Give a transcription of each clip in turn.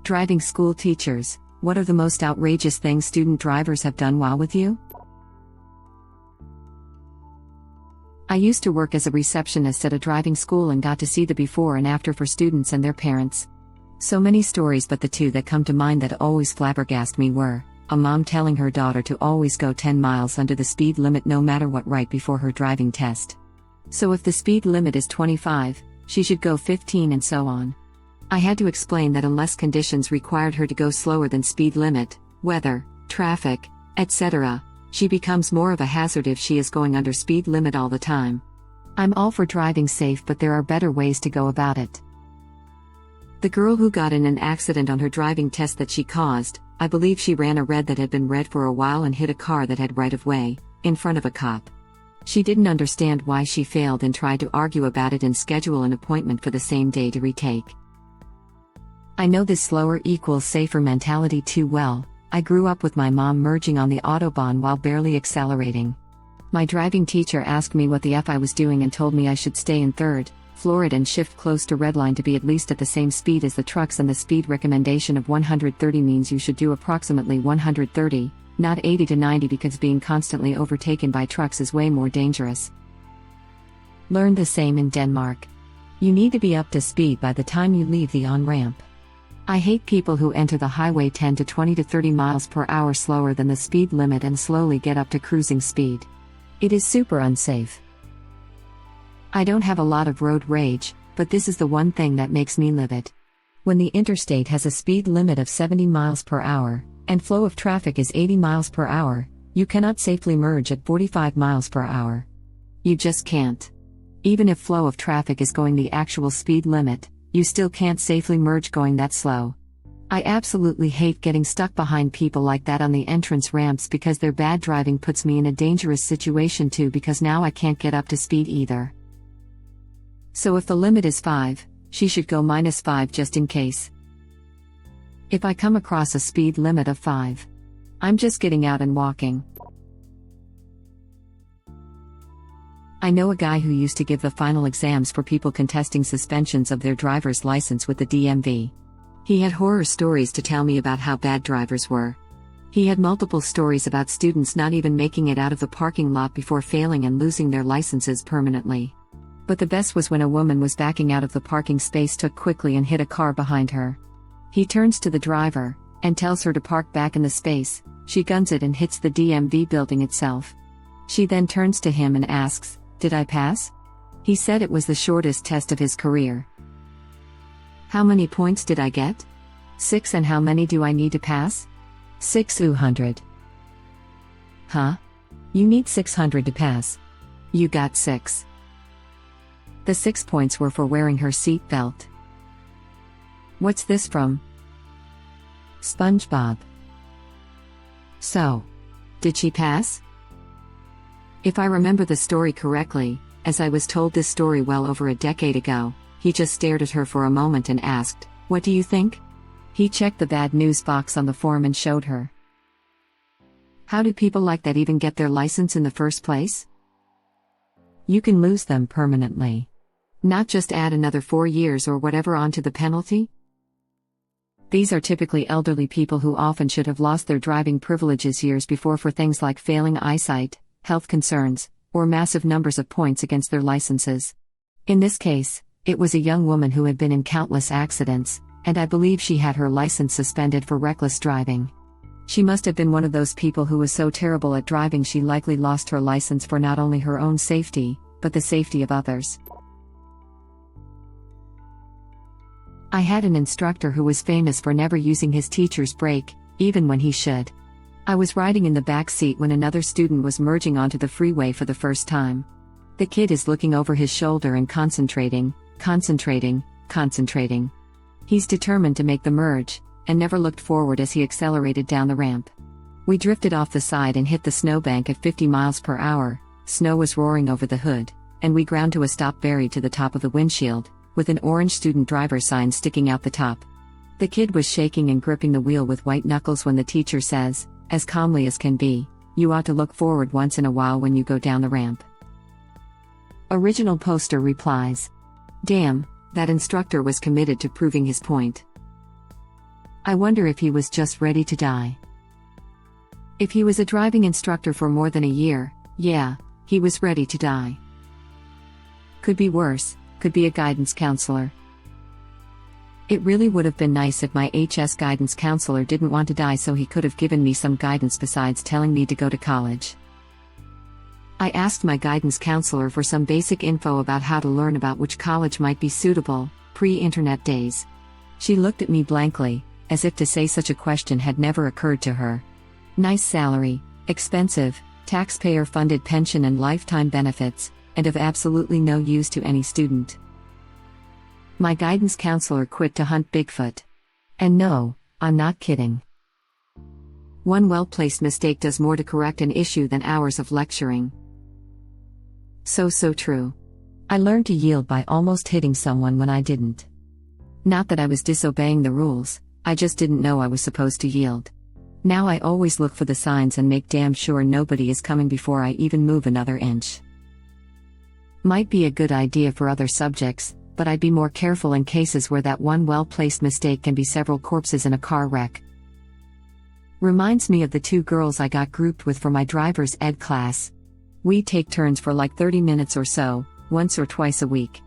Driving school teachers, what are the most outrageous things student drivers have done while with you? I used to work as a receptionist at a driving school and got to see the before and after for students and their parents. So many stories, but the two that come to mind that always flabbergast me were a mom telling her daughter to always go 10 miles under the speed limit no matter what right before her driving test. So if the speed limit is 25, she should go 15 and so on. I had to explain that unless conditions required her to go slower than speed limit, weather, traffic, etc., she becomes more of a hazard if she is going under speed limit all the time. I'm all for driving safe, but there are better ways to go about it. The girl who got in an accident on her driving test that she caused, I believe she ran a red that had been red for a while and hit a car that had right of way, in front of a cop. She didn't understand why she failed and tried to argue about it and schedule an appointment for the same day to retake. I know this slower equals safer mentality too well. I grew up with my mom merging on the Autobahn while barely accelerating. My driving teacher asked me what the F I was doing and told me I should stay in third, floor and shift close to redline to be at least at the same speed as the trucks, and the speed recommendation of 130 means you should do approximately 130, not 80 to 90, because being constantly overtaken by trucks is way more dangerous. Learned the same in Denmark. You need to be up to speed by the time you leave the on-ramp. I hate people who enter the highway 10 to 20 to 30 miles per hour slower than the speed limit and slowly get up to cruising speed. It is super unsafe. I don't have a lot of road rage, but this is the one thing that makes me livid. When the interstate has a speed limit of 70 miles per hour, and flow of traffic is 80 miles per hour, you cannot safely merge at 45 miles per hour. You just can't. Even if flow of traffic is going the actual speed limit, you still can't safely merge going that slow. I absolutely hate getting stuck behind people like that on the entrance ramps, because their bad driving puts me in a dangerous situation too, because now I can't get up to speed either. So if the limit is 5, she should go -5 just in case. If I come across a speed limit of 5, I'm just getting out and walking. I know a guy who used to give the final exams for people contesting suspensions of their driver's license with the DMV. He had horror stories to tell me about how bad drivers were. He had multiple stories about students not even making it out of the parking lot before failing and losing their licenses permanently. But the best was when a woman was backing out of the parking space, took quickly and hit a car behind her. He turns to the driver and tells her to park back in the space. She guns it and hits the DMV building itself. She then turns to him and asks, "Did I pass?" He said it was the shortest test of his career. "How many points did I get?" "6. And how many do I need to pass?" 600. "Huh? You need 600 to pass." "You got 6. The 6 points were for wearing her seat belt. What's this from? SpongeBob. So, did she pass? If I remember the story correctly, as I was told this story well over a decade ago, he just stared at her for a moment and asked, "What do you think?" He checked the bad news box on the form and showed her. How do people like that even get their license in the first place? You can lose them permanently. Not just add another 4 years or whatever onto the penalty. These are typically elderly people who often should have lost their driving privileges years before for things like failing eyesight, health concerns, or massive numbers of points against their licenses. In this case, it was a young woman who had been in countless accidents, and I believe she had her license suspended for reckless driving. She must have been one of those people who was so terrible at driving she likely lost her license for not only her own safety, but the safety of others. I had an instructor who was famous for never using his teacher's brake, even when he should. I was riding in the back seat when another student was merging onto the freeway for the first time. The kid is looking over his shoulder and concentrating. He's determined to make the merge, and never looked forward as he accelerated down the ramp. We drifted off the side and hit the snowbank at 50 miles per hour, snow was roaring over the hood, and we ground to a stop buried to the top of the windshield, with an orange student driver sign sticking out the top. The kid was shaking and gripping the wheel with white knuckles when the teacher says, as calmly as can be, "You ought to look forward once in a while when you go down the ramp." Original poster replies, "Damn, that instructor was committed to proving his point." I wonder if he was just ready to die. If he was a driving instructor for more than a year, yeah, he was ready to die. Could be worse, could be a guidance counselor. It really would have been nice if my HS guidance counselor didn't want to die, so he could have given me some guidance besides telling me to go to college. I asked my guidance counselor for some basic info about how to learn about which college might be suitable, pre-internet days. She looked at me blankly, as if to say such a question had never occurred to her. Nice salary, expensive, taxpayer-funded pension and lifetime benefits, and of absolutely no use to any student. My guidance counselor quit to hunt Bigfoot. And no, I'm not kidding. One well-placed mistake does more to correct an issue than hours of lecturing. So true. I learned to yield by almost hitting someone when I didn't. Not that I was disobeying the rules, I just didn't know I was supposed to yield. Now I always look for the signs and make damn sure nobody is coming before I even move another inch. Might be a good idea for other subjects, but I'd be more careful in cases where that one well-placed mistake can be several corpses in a car wreck. Reminds me of the 2 girls I got grouped with for my driver's ed class. We'd take turns for like 30 minutes or so, once or twice a week.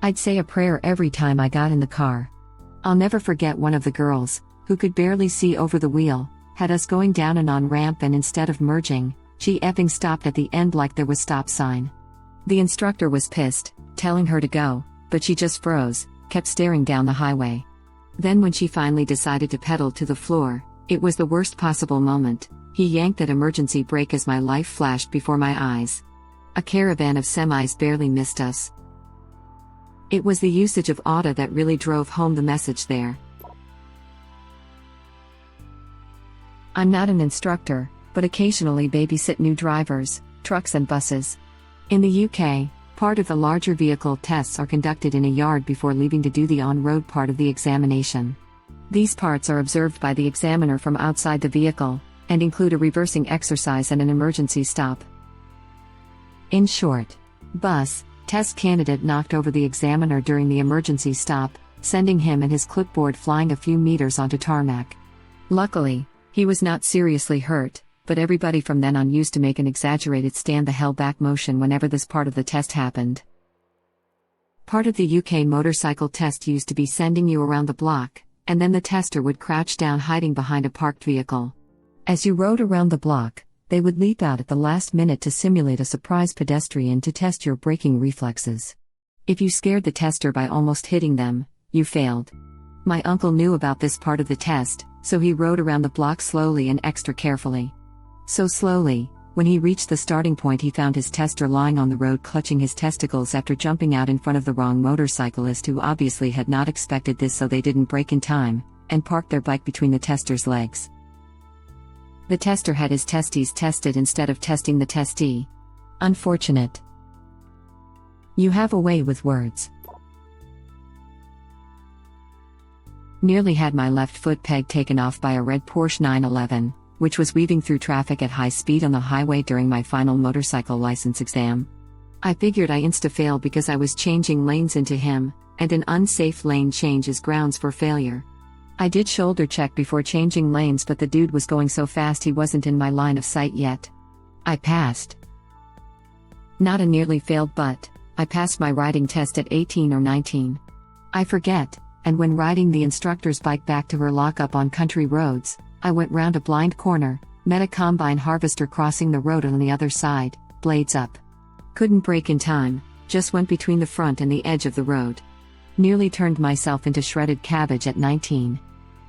I'd say a prayer every time I got in the car. I'll never forget one of the girls, who could barely see over the wheel, had us going down an on-ramp, and instead of merging, she effing stopped at the end like there was stop sign. The instructor was pissed, telling her to go, but she just froze, kept staring down the highway. Then when she finally decided to pedal to the floor, it was the worst possible moment. He yanked that emergency brake as my life flashed before my eyes. A caravan of semis barely missed us. It was the usage of auto that really drove home the message there. I'm not an instructor, but occasionally babysit new drivers, trucks and buses. In the UK, part of the larger vehicle tests are conducted in a yard before leaving to do the on-road part of the examination. These parts are observed by the examiner from outside the vehicle, and include a reversing exercise and an emergency stop. In short, bus test candidate knocked over the examiner during the emergency stop, sending him and his clipboard flying a few meters onto tarmac. Luckily, he was not seriously hurt, but everybody from then on used to make an exaggerated stand the hell back motion whenever this part of the test happened. Part of the UK motorcycle test used to be sending you around the block, and then the tester would crouch down hiding behind a parked vehicle. As you rode around the block, they would leap out at the last minute to simulate a surprise pedestrian to test your braking reflexes. If you scared the tester by almost hitting them, you failed. My uncle knew about this part of the test, so he rode around the block slowly and extra carefully. So slowly, when he reached the starting point, he found his tester lying on the road clutching his testicles after jumping out in front of the wrong motorcyclist, who obviously had not expected this, so they didn't brake in time, and parked their bike between the tester's legs. The tester had his testes tested instead of testing the testee. Unfortunate. You have a way with words. Nearly had my left foot peg taken off by a red Porsche 911, which was weaving through traffic at high speed on the highway during my final motorcycle license exam. I figured I insta-failed because I was changing lanes into him, and an unsafe lane change is grounds for failure. I did shoulder check before changing lanes, but the dude was going so fast he wasn't in my line of sight yet. I passed. Not a nearly failed, but I passed my riding test at 18 or 19. I forget, and when riding the instructor's bike back to her lockup on country roads, I went round a blind corner, met a combine harvester crossing the road on the other side, blades up. Couldn't brake in time, just went between the front and the edge of the road. Nearly turned myself into shredded cabbage at 19.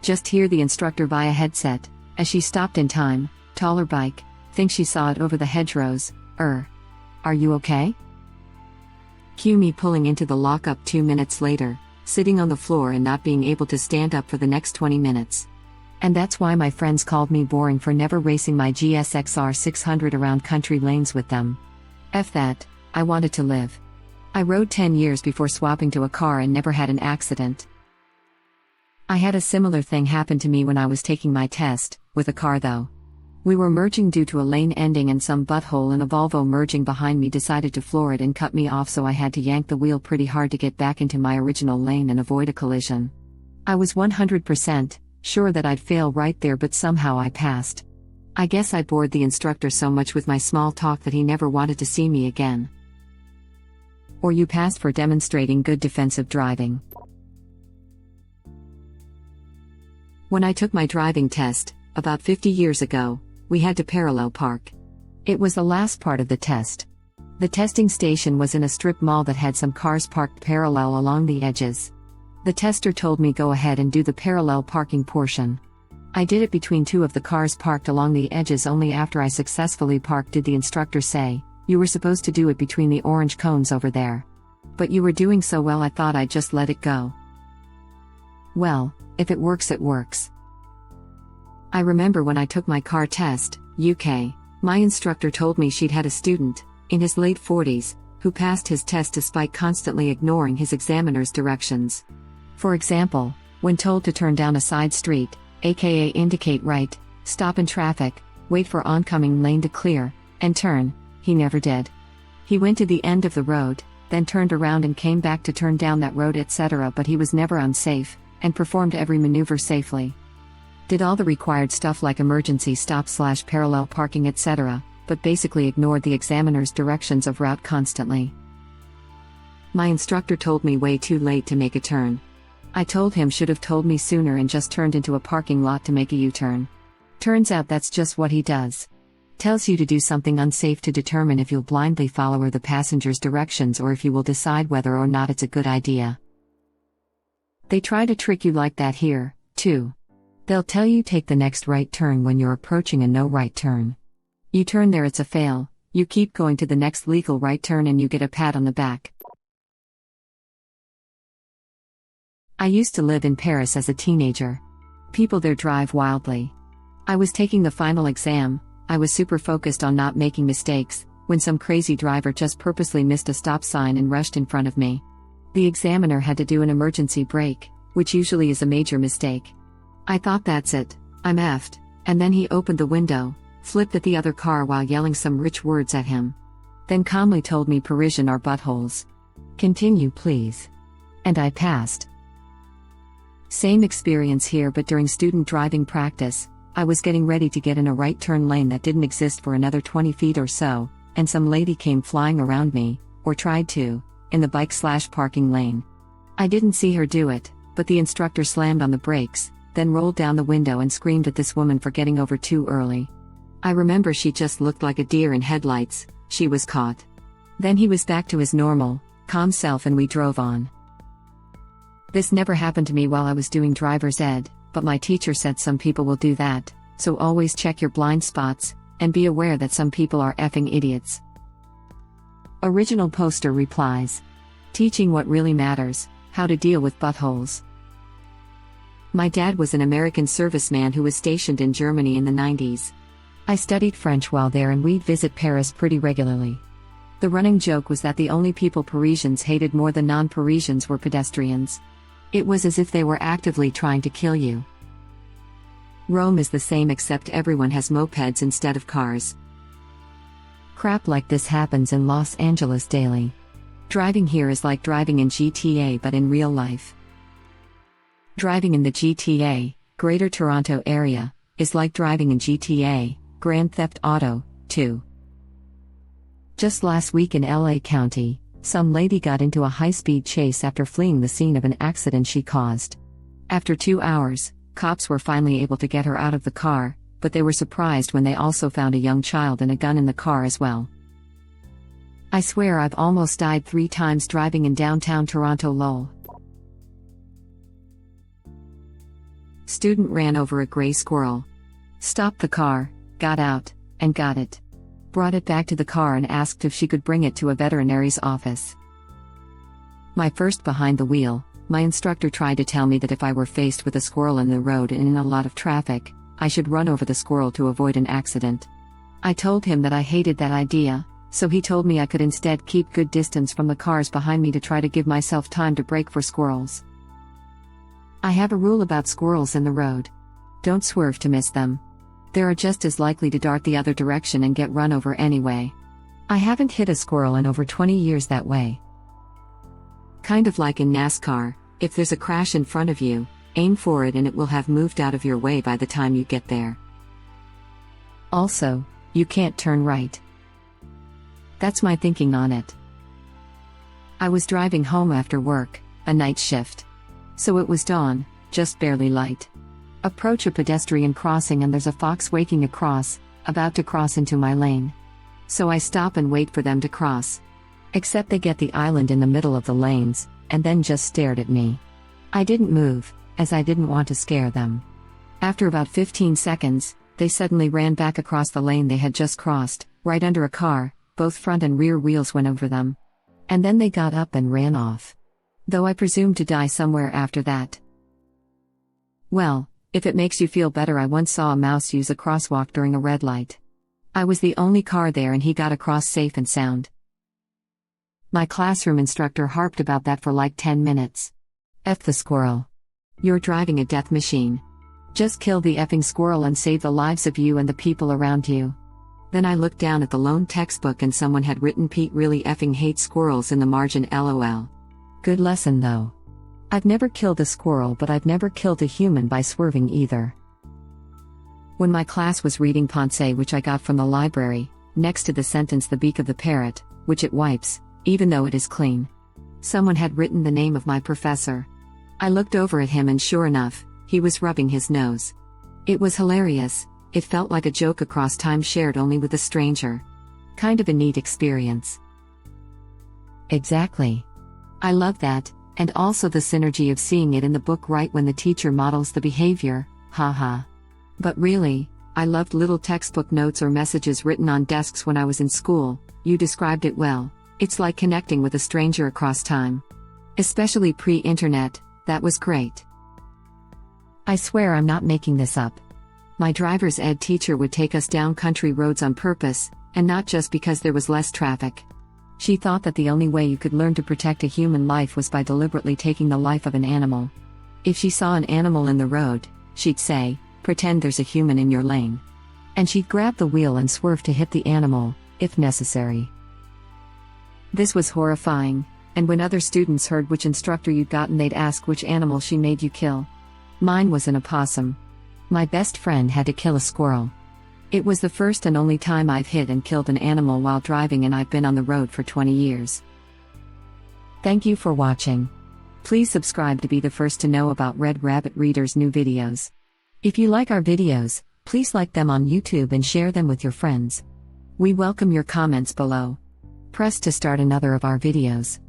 Just hear the instructor via headset, as she stopped in time, taller bike, think she saw it over the hedgerows, are you okay? Cue me pulling into the lockup 2 minutes later, sitting on the floor and not being able to stand up for the next 20 minutes. And that's why my friends called me boring for never racing my GSXR 600 around country lanes with them. F that, I wanted to live. I rode 10 years before swapping to a car and never had an accident. I had a similar thing happen to me when I was taking my test, with a car though. We were merging due to a lane ending, and some butthole in a Volvo merging behind me decided to floor it and cut me off, so I had to yank the wheel pretty hard to get back into my original lane and avoid a collision. I was 100%, sure that I'd fail right there, but somehow I passed. I guess I bored the instructor so much with my small talk that he never wanted to see me again. Or you passed for demonstrating good defensive driving. When I took my driving test, about 50 years ago, we had to parallel park. It was the last part of the test. The testing station was in a strip mall that had some cars parked parallel along the edges. The tester told me go ahead and do the parallel parking portion. I did it between two of the cars parked along the edges. Only after I successfully parked did the instructor say, "You were supposed to do it between the orange cones over there. But you were doing so well I thought I'd just let it go." Well, if it works, it works. I remember when I took my car test, UK, my instructor told me she'd had a student, in his late 40s, who passed his test despite constantly ignoring his examiner's directions. For example, when told to turn down a side street, aka indicate right, stop in traffic, wait for oncoming lane to clear, and turn, he never did. He went to the end of the road, then turned around and came back to turn down that road, etc., but he was never unsafe, and performed every maneuver safely. Did all the required stuff like emergency stop/parallel parking, etc., but basically ignored the examiner's directions of route constantly. My instructor told me way too late to make a turn. I told him should have told me sooner and just turned into a parking lot to make a U-turn. Turns out that's just what he does. Tells you to do something unsafe to determine if you'll blindly follow the passenger's directions or if you will decide whether or not it's a good idea. They try to trick you like that here, too. They'll tell you take the next right turn when you're approaching a no right turn. You turn there, it's a fail, you keep going to the next legal right turn and you get a pat on the back. I used to live in Paris as a teenager. People there drive wildly. I was taking the final exam, I was super focused on not making mistakes, when some crazy driver just purposely missed a stop sign and rushed in front of me. The examiner had to do an emergency brake, which usually is a major mistake. I thought that's it, I'm effed, and then he opened the window, flipped at the other car while yelling some rich words at him. Then calmly told me Parisian are buttholes. Continue please. And I passed. Same experience here, but during student driving practice, I was getting ready to get in a right turn lane that didn't exist for another 20 feet or so, and some lady came flying around me, or tried to, in the bike/parking lane. I didn't see her do it, but the instructor slammed on the brakes, then rolled down the window and screamed at this woman for getting over too early. I remember she just looked like a deer in headlights. She was caught. Then he was back to his normal, calm self and we drove on. This never happened to me while I was doing driver's ed, but my teacher said some people will do that, so always check your blind spots, and be aware that some people are effing idiots. Original poster replies. Teaching what really matters, how to deal with buttholes. My dad was an American serviceman who was stationed in Germany in the 90s. I studied French while there and we'd visit Paris pretty regularly. The running joke was that the only people Parisians hated more than non-Parisians were pedestrians. It was as if they were actively trying to kill you. Rome is the same except everyone has mopeds instead of cars. Crap like this happens in Los Angeles daily. Driving here is like driving in GTA but in real life. Driving in the GTA, Greater Toronto Area, is like driving in GTA, Grand Theft Auto, 2. Just last week in LA County, some lady got into a high-speed chase after fleeing the scene of an accident she caused. After 2 hours, cops were finally able to get her out of the car, but they were surprised when they also found a young child and a gun in the car as well. I swear I've almost died 3 times driving in downtown Toronto lol. Student ran over a gray squirrel. Stopped the car, got out, and got it. Brought it back to the car and asked if she could bring it to a veterinary's office. My first behind the wheel, my instructor tried to tell me that if I were faced with a squirrel in the road and in a lot of traffic, I should run over the squirrel to avoid an accident. I told him that I hated that idea, so he told me I could instead keep good distance from the cars behind me to try to give myself time to brake for squirrels. I have a rule about squirrels in the road. Don't swerve to miss them. They are just as likely to dart the other direction and get run over anyway. I haven't hit a squirrel in over 20 years that way. Kind of like in NASCAR, if there's a crash in front of you, Aim for it and it will have moved out of your way by the time you get there. Also, you can't turn right. That's my thinking on it. I was driving home after work, a night shift. So it was dawn, just barely light. Approach a pedestrian crossing and there's a fox waking across, about to cross into my lane. So I stop and wait for them to cross. Except they get the island in the middle of the lanes, and then just stared at me. I didn't move, as I didn't want to scare them. After about 15 seconds, they suddenly ran back across the lane they had just crossed, right under a car, both front and rear wheels went over them. And then they got up and ran off. Though I presumed to die somewhere after that. Well, if it makes you feel better, I once saw a mouse use a crosswalk during a red light. I was the only car there and he got across safe and sound. My classroom instructor harped about that for like 10 minutes. F the squirrel. You're driving a death machine. Just kill the effing squirrel and save the lives of you and the people around you. Then I looked down at the lone textbook and someone had written Pete really effing hates squirrels in the margin, LOL. Good lesson though. I've never killed a squirrel, but I've never killed a human by swerving either. When my class was reading Ponce, which I got from the library, next to the sentence the beak of the parrot, which it wipes, even though it is clean. Someone had written the name of my professor. I looked over at him and sure enough, he was rubbing his nose. It was hilarious, it felt like a joke across time shared only with a stranger. Kind of a neat experience. Exactly. I love that, and also the synergy of seeing it in the book right when the teacher models the behavior, haha. But really, I loved little textbook notes or messages written on desks when I was in school. You described it well. It's like connecting with a stranger across time. Especially pre-internet, that was great. I swear I'm not making this up. My driver's ed teacher would take us down country roads on purpose, and not just because there was less traffic. She thought that the only way you could learn to protect a human life was by deliberately taking the life of an animal. If she saw an animal in the road, she'd say, "Pretend there's a human in your lane." And she'd grab the wheel and swerve to hit the animal, if necessary. This was horrifying, and when other students heard which instructor you'd gotten, they'd ask which animal she made you kill. Mine was an opossum. My best friend had to kill a squirrel. It was the first and only time I've hit and killed an animal while driving, and I've been on the road for 20 years. Thank you for watching. Please subscribe to be the first to know about Red Rabbit Reader's new videos. If you like our videos, please like them on YouTube and share them with your friends. We welcome your comments below. Press to start another of our videos.